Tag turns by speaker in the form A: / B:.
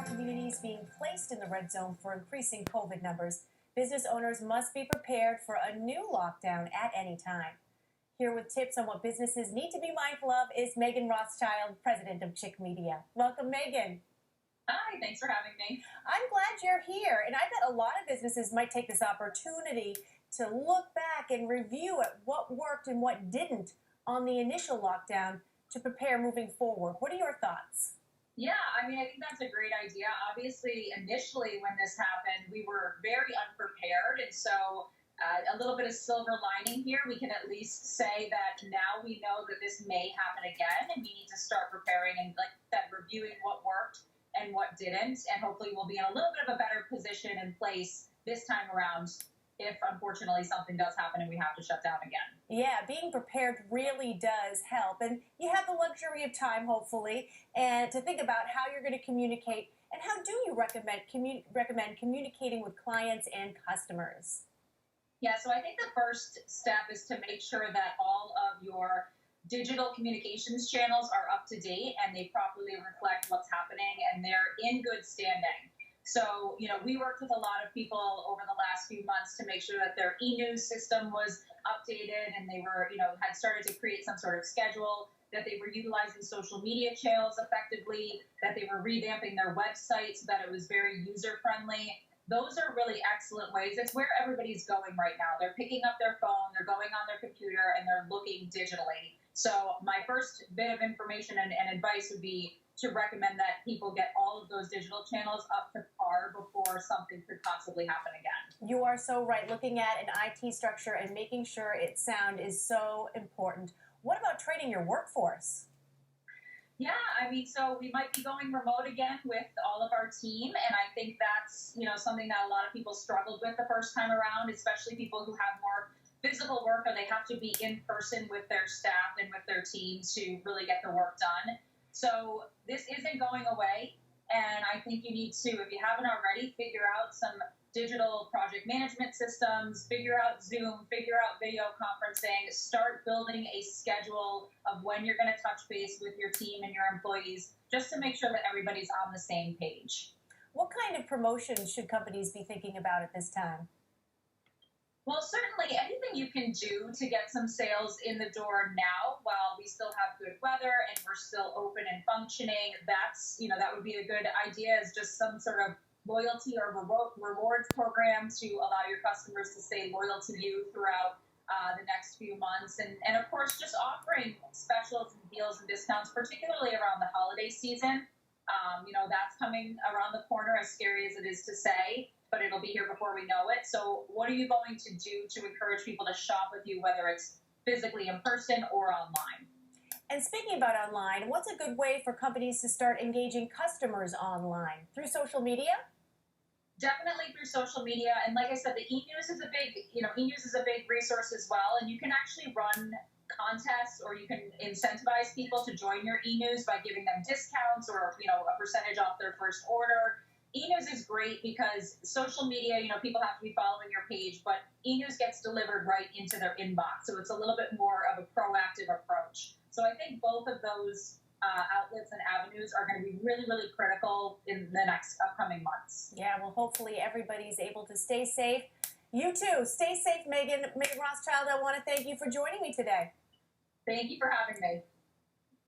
A: communities being placed in the red zone for increasing COVID numbers, business owners must be prepared for a new lockdown at any time. Here with tips on what businesses need to be mindful of is Meghan Rothschild, president of Chick Media. Welcome, Meghan.
B: Hi, thanks for having me.
A: I'm glad you're here, and I bet a lot of businesses might take this opportunity to look back and review at what worked and what didn't on the initial lockdown to prepare moving forward. What are your thoughts?
B: Yeah, I think that's a great idea. Obviously, initially when this happened, we were very unprepared. And so a little bit of silver lining here, we can at least say that now we know that this may happen again, and we need to start preparing and, like that, reviewing what worked and what didn't. And hopefully we'll be in a little bit of a better position and place this time around if unfortunately something does happen and we have to shut down again.
A: Yeah, being prepared really does help. And you have the luxury of time, hopefully, and to think about how you're going to communicate. And how do you recommend communicating with clients and customers?
B: Yeah, so I think the first step is to make sure that all of your digital communications channels are up to date and they properly reflect what's happening and they're in good standing. So, we worked with a lot of people over the last few months to make sure that their e-news system was updated and they were, had started to create some sort of schedule, that they were utilizing social media channels effectively, that they were revamping their website so that it was very user-friendly. Those are really excellent ways. It's where everybody's going right now. They're picking up their phone, they're going on their computer, and they're looking digitally. So my first bit of information and advice would be to recommend that people get all of those digital channels up to par before something could possibly happen again.
A: You are so right. Looking at an IT structure and making sure it's sound is so important. What about training your workforce?
B: Yeah, so we might be going remote again with all of our team, and I think that's, something that a lot of people struggled with the first time around, especially people who have more physical work or they have to be in person with their staff and with their team to really get the work done. So this isn't going away, and I think you need to, if you haven't already, figure out some digital project management systems, figure out Zoom, figure out video conferencing, start building a schedule of when you're going to touch base with your team and your employees, just to make sure that everybody's on the same page.
A: What kind of promotions should companies be thinking about at this time?
B: Well, certainly anything you can do to get some sales in the door now while we still have good weather and we're still open and functioning, that would be a good idea, is just some sort of loyalty or rewards program to allow your customers to stay loyal to you throughout the next few months. And of course, just offering specials and deals and discounts, particularly around the holiday season. That's coming around the corner, as scary as it is to say, but it'll be here before we know it. So what are you going to do to encourage people to shop with you, whether it's physically in person or online?
A: And speaking about online, what's a good way for companies to start engaging customers online? Through social media?
B: Definitely through social media. And like I said, the e-news is a big resource as well. And you can actually run contests, or you can incentivize people to join your e-news by giving them discounts or, a percentage off their first order. E-news is great because social media, people have to be following your page, but e-news gets delivered right into their inbox. So it's a little bit more of a proactive approach. So I think both of those outlets and avenues are going to be really, really critical in the next upcoming months.
A: Yeah, well, hopefully everybody's able to stay safe. You too. Stay safe, Meghan. Meghan Rothschild, I want to thank you for joining me today.
B: Thank you for having me.